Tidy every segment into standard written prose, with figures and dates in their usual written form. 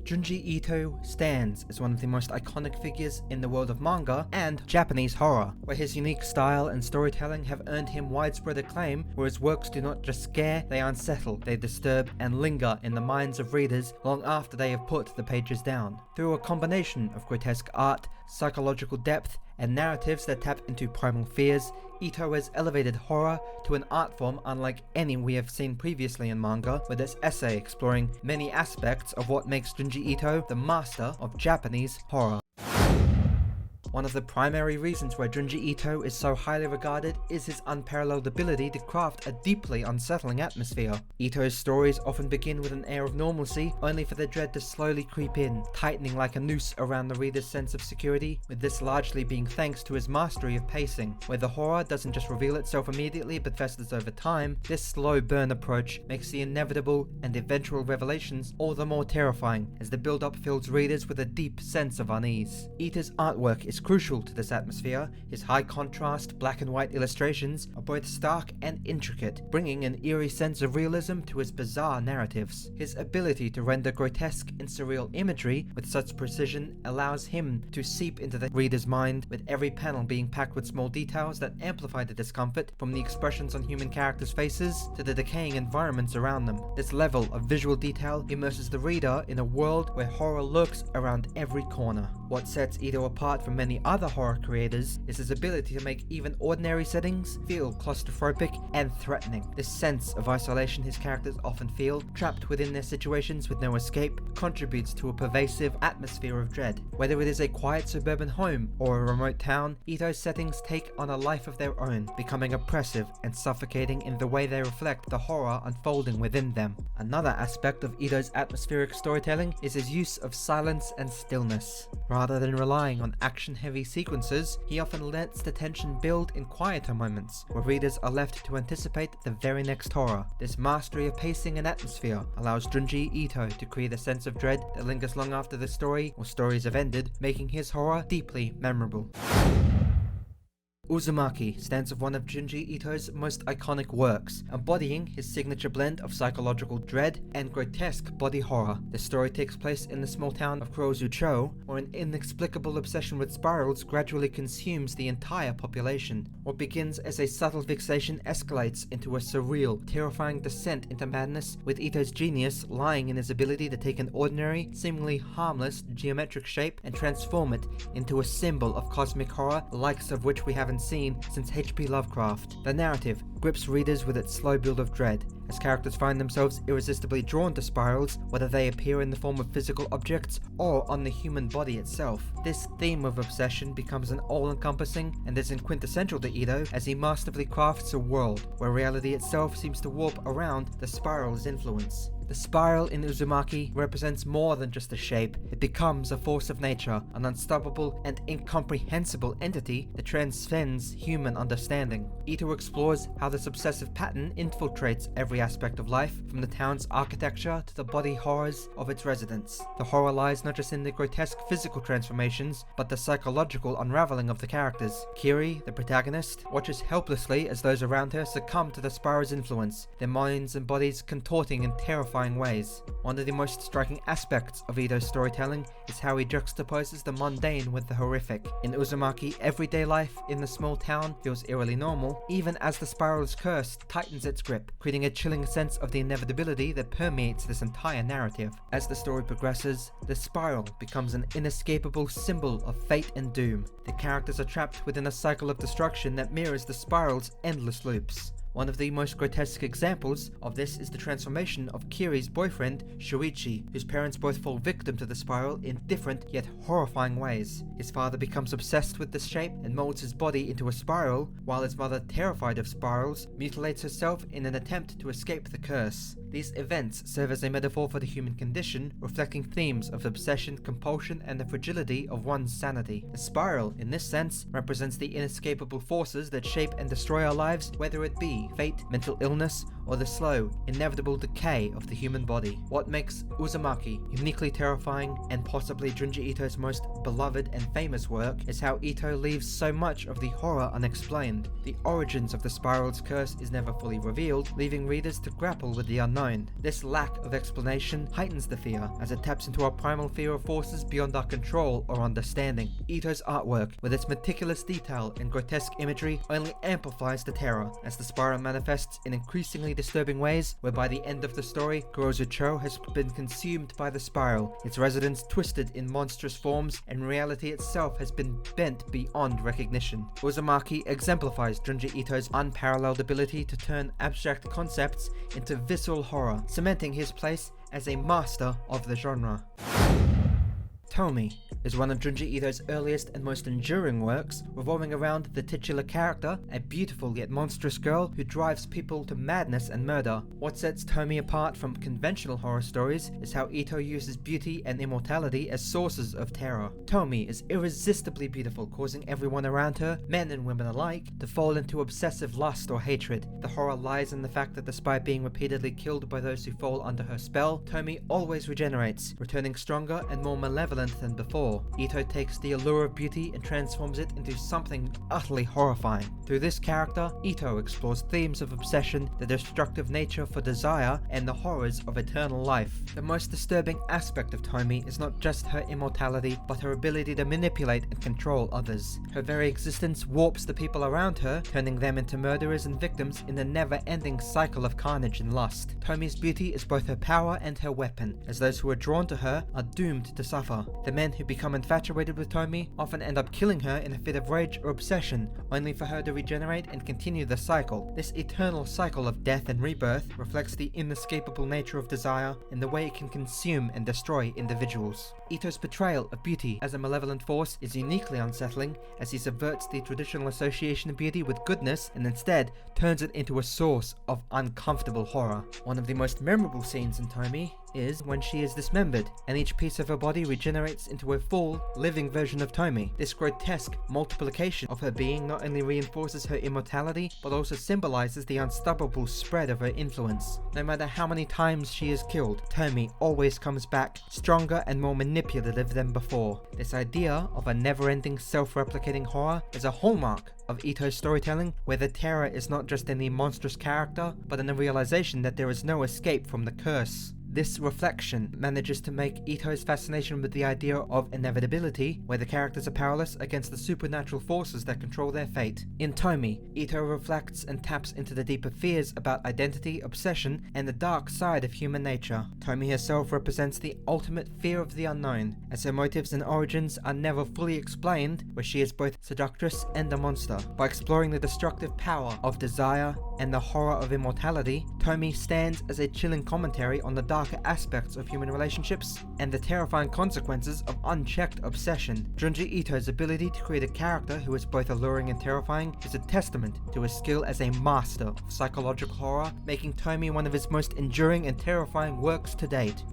Junji Ito stands as one of the most iconic figures in the world of manga and Japanese horror, where his unique style and storytelling have earned him widespread acclaim, where his works do not just scare, they unsettle, they disturb and linger in the minds of readers long after they have put the pages down. Through a combination of grotesque art, psychological depth, and narratives that tap into primal fears, Ito has elevated horror to an art form unlike any we have seen previously in manga, with this essay exploring many aspects of what makes Junji Ito the master of Japanese horror. One of the primary reasons why Junji Ito is so highly regarded is his unparalleled ability to craft a deeply unsettling atmosphere. Ito's stories often begin with an air of normalcy, only for the dread to slowly creep in, tightening like a noose around the reader's sense of security, with this largely being thanks to his mastery of pacing. Where the horror doesn't just reveal itself immediately but festers over time, this slow burn approach makes the inevitable and eventual revelations all the more terrifying, as the build-up fills readers with a deep sense of unease. Ito's artwork is crucial to this atmosphere. His high contrast, black and white illustrations are both stark and intricate, bringing an eerie sense of realism to his bizarre narratives. His ability to render grotesque and surreal imagery with such precision allows him to seep into the reader's mind, with every panel being packed with small details that amplify the discomfort, from the expressions on human characters' faces to the decaying environments around them. This level of visual detail immerses the reader in a world where horror lurks around every corner. What sets Ito apart from many other horror creators is his ability to make even ordinary settings feel claustrophobic and threatening. This sense of isolation his characters often feel, trapped within their situations with no escape, contributes to a pervasive atmosphere of dread. Whether it is a quiet suburban home or a remote town, Ito's settings take on a life of their own, becoming oppressive and suffocating in the way they reflect the horror unfolding within them. Another aspect of Ito's atmospheric storytelling is his use of silence and stillness. Rather than relying on action-heavy sequences, he often lets the tension build in quieter moments, where readers are left to anticipate the very next horror. This mastery of pacing and atmosphere allows Junji Ito to create a sense of dread that lingers long after the story or stories have ended, making his horror deeply memorable. Uzumaki stands as one of Junji Ito's most iconic works, embodying his signature blend of psychological dread and grotesque body horror. The story takes place in the small town of Kurozucho, where an inexplicable obsession with spirals gradually consumes the entire population. What begins as a subtle fixation escalates into a surreal, terrifying descent into madness, with Ito's genius lying in his ability to take an ordinary, seemingly harmless geometric shape and transform it into a symbol of cosmic horror, the likes of which we haven't seen since H.P Lovecraft. The narrative grips readers with its slow build of dread, as characters find themselves irresistibly drawn to spirals, whether they appear in the form of physical objects or on the human body itself. This theme of obsession becomes an all-encompassing and is quintessential to Ito, as he masterfully crafts a world where reality itself seems to warp around the spiral's influence. The spiral in Uzumaki represents more than just a shape. It becomes a force of nature, an unstoppable and incomprehensible entity that transcends human understanding. Ito explores how this obsessive pattern infiltrates every aspect of life, from the town's architecture to the body horrors of its residents. The horror lies not just in the grotesque physical transformations, but the psychological unraveling of the characters. Kiri, the protagonist, watches helplessly as those around her succumb to the spiral's influence, their minds and bodies contorting in terrifying ways. One of the most striking aspects of Ito's storytelling is how he juxtaposes the mundane with the horrific. In Uzumaki, everyday life in the small town feels eerily normal, even as the spiral's curse tightens its grip, creating a chilling sense of the inevitability that permeates this entire narrative. As the story progresses, the spiral becomes an inescapable symbol of fate and doom. The characters are trapped within a cycle of destruction that mirrors the spiral's endless loops. One of the most grotesque examples of this is the transformation of Kiri's boyfriend, Shuichi, whose parents both fall victim to the spiral in different yet horrifying ways. His father becomes obsessed with this shape and molds his body into a spiral, while his mother, terrified of spirals, mutilates herself in an attempt to escape the curse. These events serve as a metaphor for the human condition, reflecting themes of obsession, compulsion, and the fragility of one's sanity. The spiral, in this sense, represents the inescapable forces that shape and destroy our lives, whether it be fate, mental illness, or the slow, inevitable decay of the human body. What makes Uzumaki uniquely terrifying and possibly Junji Ito's most beloved and famous work is how Ito leaves so much of the horror unexplained. The origins of the spiral's curse is never fully revealed, leaving readers to grapple with the unknown. This lack of explanation heightens the fear, as it taps into our primal fear of forces beyond our control or understanding. Ito's artwork, with its meticulous detail and grotesque imagery, only amplifies the terror, as the spiral manifests in increasingly disturbing ways, where by the end of the story, Kurozucho has been consumed by the spiral, its residents twisted in monstrous forms, and reality itself has been bent beyond recognition. Uzumaki exemplifies Junji Ito's unparalleled ability to turn abstract concepts into visceral horror, cementing his place as a master of the genre. TOMIE is one of Junji Ito's earliest and most enduring works, revolving around the titular character, a beautiful yet monstrous girl who drives people to madness and murder. What sets TOMIE apart from conventional horror stories is how Ito uses beauty and immortality as sources of terror. TOMIE is irresistibly beautiful, causing everyone around her, men and women alike, to fall into obsessive lust or hatred. The horror lies in the fact that despite being repeatedly killed by those who fall under her spell, TOMIE always regenerates, returning stronger and more malevolent than before. Ito takes the allure of beauty and transforms it into something utterly horrifying. Through this character, Ito explores themes of obsession, the destructive nature for desire, and the horrors of eternal life. The most disturbing aspect of TOMIE is not just her immortality, but her ability to manipulate and control others. Her very existence warps the people around her, turning them into murderers and victims in a never-ending cycle of carnage and lust. TOMIE's beauty is both her power and her weapon, as those who are drawn to her are doomed to suffer. The men who become infatuated with TOMIE often end up killing her in a fit of rage or obsession, only for her to regenerate and continue the cycle. This eternal cycle of death and rebirth reflects the inescapable nature of desire and the way it can consume and destroy individuals. Ito's portrayal of beauty as a malevolent force is uniquely unsettling, as he subverts the traditional association of beauty with goodness and instead turns it into a source of uncomfortable horror. One of the most memorable scenes in TOMIE is when she is dismembered, and each piece of her body regenerates into a full, living version of TOMIE. This grotesque multiplication of her being not only reinforces her immortality, but also symbolizes the unstoppable spread of her influence. No matter how many times she is killed, TOMIE always comes back, stronger and more manipulative than before. This idea of a never-ending self-replicating horror is a hallmark of Ito's storytelling, where the terror is not just in the monstrous character, but in the realization that there is no escape from the curse. This reflection manages to make Ito's fascination with the idea of inevitability, where the characters are powerless against the supernatural forces that control their fate. In TOMIE, Ito reflects and taps into the deeper fears about identity, obsession, and the dark side of human nature. TOMIE herself represents the ultimate fear of the unknown, as her motives and origins are never fully explained, where she is both seductress and a monster. By exploring the destructive power of desire and the horror of immortality, TOMIE stands as a chilling commentary on the darker aspects of human relationships and the terrifying consequences of unchecked obsession. Junji Ito's ability to create a character who is both alluring and terrifying is a testament to his skill as a master of psychological horror, making TOMIE one of his most enduring and terrifying works to date.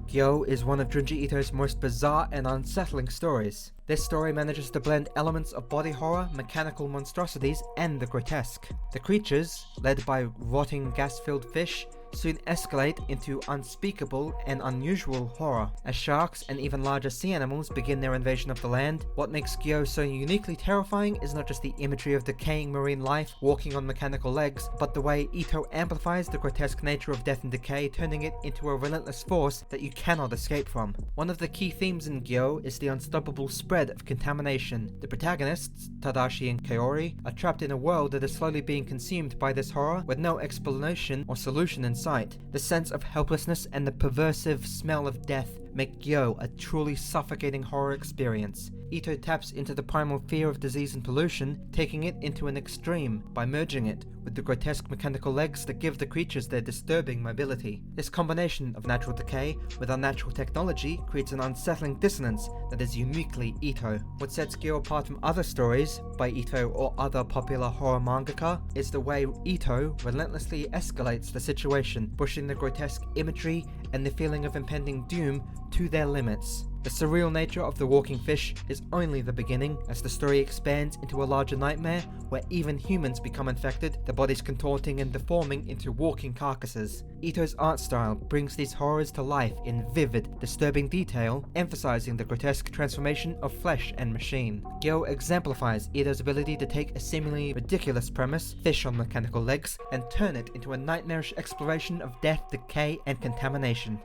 Gyo is one of Junji Ito's most bizarre and unsettling stories. This story manages to blend elements of body horror, mechanical monstrosities, and the grotesque. The creatures, led by rotting gas-filled fish, soon escalate into unspeakable and unusual horror, as sharks and even larger sea animals begin their invasion of the land. What makes Gyo so uniquely terrifying is not just the imagery of decaying marine life walking on mechanical legs, but the way Ito amplifies the grotesque nature of death and decay, turning it into a relentless force that you cannot escape from. One of the key themes in Gyo is the unstoppable spread of contamination. The protagonists, Tadashi and Kaori, are trapped in a world that is slowly being consumed by this horror with no explanation or solution in sight. The sense of helplessness and the pervasive smell of death make Gyo a truly suffocating horror experience. Ito taps into the primal fear of disease and pollution, taking it into an extreme by merging it with the grotesque mechanical legs that give the creatures their disturbing mobility. This combination of natural decay with unnatural technology creates an unsettling dissonance that is uniquely Ito. What sets Gyo apart from other stories by Ito or other popular horror mangaka is the way Ito relentlessly escalates the situation, pushing the grotesque imagery and the feeling of impending doom to to their limits. The surreal nature of the walking fish is only the beginning, as the story expands into a larger nightmare where even humans become infected, their bodies contorting and deforming into walking carcasses. Ito's art style brings these horrors to life in vivid, disturbing detail, emphasizing the grotesque transformation of flesh and machine. Gyo exemplifies Ito's ability to take a seemingly ridiculous premise, fish on mechanical legs, and turn it into a nightmarish exploration of death, decay, and contamination.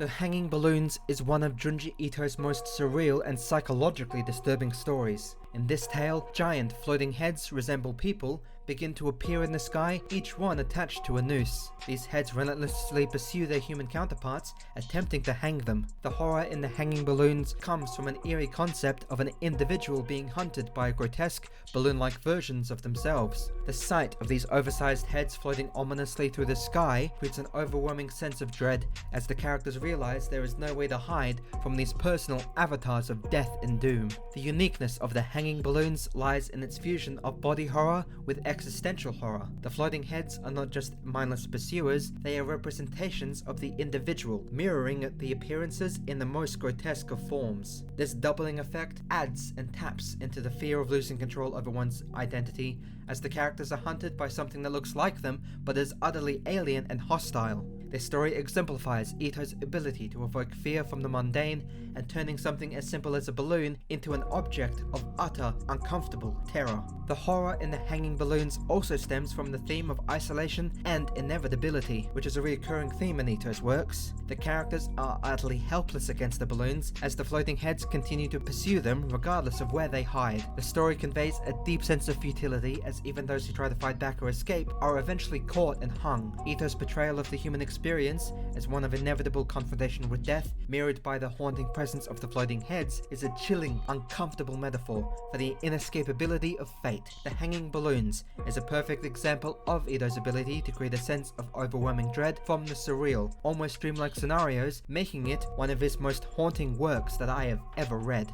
The Hanging Balloons is one of Junji Ito's most surreal and psychologically disturbing stories. In this tale, giant floating heads resemble people begin to appear in the sky, each one attached to a noose. These heads relentlessly pursue their human counterparts, attempting to hang them. The horror in the hanging balloons comes from an eerie concept of an individual being hunted by grotesque, balloon-like versions of themselves. The sight of these oversized heads floating ominously through the sky creates an overwhelming sense of dread, as the characters realize there is no way to hide from these personal avatars of death and doom. The uniqueness of the hanging balloons lies in its fusion of body horror with existential horror. The floating heads are not just mindless pursuers, they are representations of the individual, mirroring the appearances in the most grotesque of forms. This doubling effect adds and taps into the fear of losing control over one's identity, as the characters are hunted by something that looks like them but is utterly alien and hostile. This story exemplifies Ito's ability to evoke fear from the mundane and turning something as simple as a balloon into an object of utter, uncomfortable terror. The horror in the hanging balloons also stems from the theme of isolation and inevitability, which is a recurring theme in Ito's works. The characters are utterly helpless against the balloons, as the floating heads continue to pursue them regardless of where they hide. The story conveys a deep sense of futility, as even those who try to fight back or escape are eventually caught and hung. Ito's portrayal of the human experience as one of inevitable confrontation with death, mirrored by the haunting presence of the floating heads, is a chilling, uncomfortable metaphor for the inescapability of fate. The hanging balloons is a perfect example of Ito's ability to create a sense of overwhelming dread from the surreal, almost dreamlike scenarios, making it one of his most haunting works that I have ever read.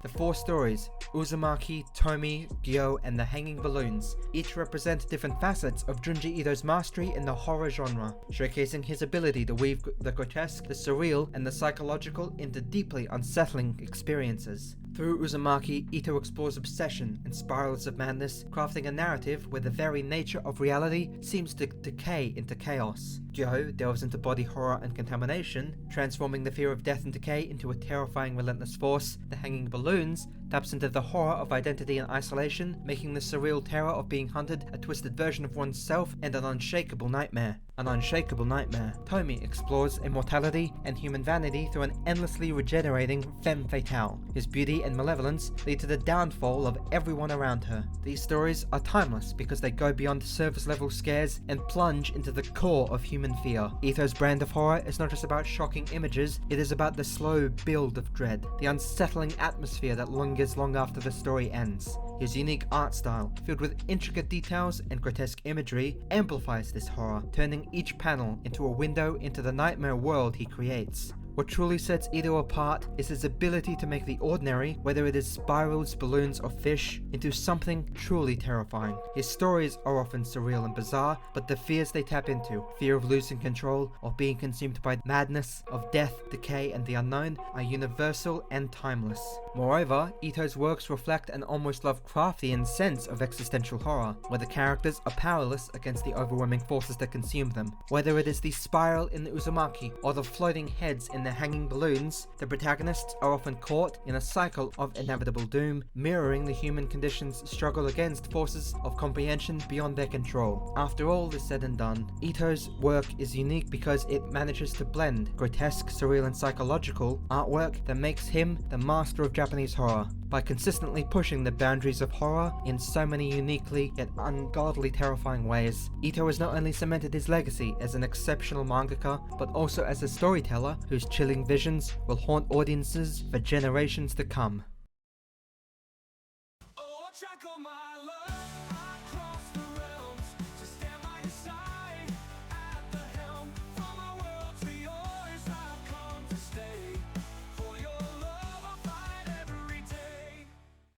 The four stories, Uzumaki, TOMIE, Gyo, and the Hanging Balloons, each represent different facets of Junji Ito's mastery in the horror genre, showcasing his ability to weave the grotesque, the surreal, and the psychological into deeply unsettling experiences. Through Uzumaki, Ito explores obsession and spirals of madness, crafting a narrative where the very nature of reality seems to decay into chaos. Gyo delves into body horror and contamination, transforming the fear of death and decay into a terrifying relentless force. The Hanging Balloons taps into the horror of identity and isolation, making the surreal terror of being hunted a twisted version of oneself and an unshakable nightmare. TOMIE explores immortality and human vanity through an endlessly regenerating femme fatale, whose beauty and malevolence lead to the downfall of everyone around her. These stories are timeless because they go beyond surface level scares and plunge into the core of human fear. Ito's brand of horror is not just about shocking images, it is about the slow build of dread, the unsettling atmosphere that lingers long after the story ends. His unique art style, filled with intricate details and grotesque imagery, amplifies this horror, turning each panel into a window into the nightmare world he creates. What truly sets Ito apart is his ability to make the ordinary, whether it is spirals, balloons, or fish, into something truly terrifying. His stories are often surreal and bizarre, but the fears they tap into, fear of losing control or being consumed by madness, of death, decay, and the unknown, are universal and timeless. Moreover, Ito's works reflect an almost Lovecraftian sense of existential horror, where the characters are powerless against the overwhelming forces that consume them. Whether it is the spiral in the Uzumaki or the floating heads in the hanging balloons, the protagonists are often caught in a cycle of inevitable doom, mirroring the human condition's struggle against forces of comprehension beyond their control. After all is said and done, Ito's work is unique because it manages to blend grotesque, surreal, and psychological artwork that makes him the master of Japanese horror. By consistently pushing the boundaries of horror in so many uniquely yet ungodly terrifying ways, Ito has not only cemented his legacy as an exceptional mangaka, but also as a storyteller whose chilling visions will haunt audiences for generations to come.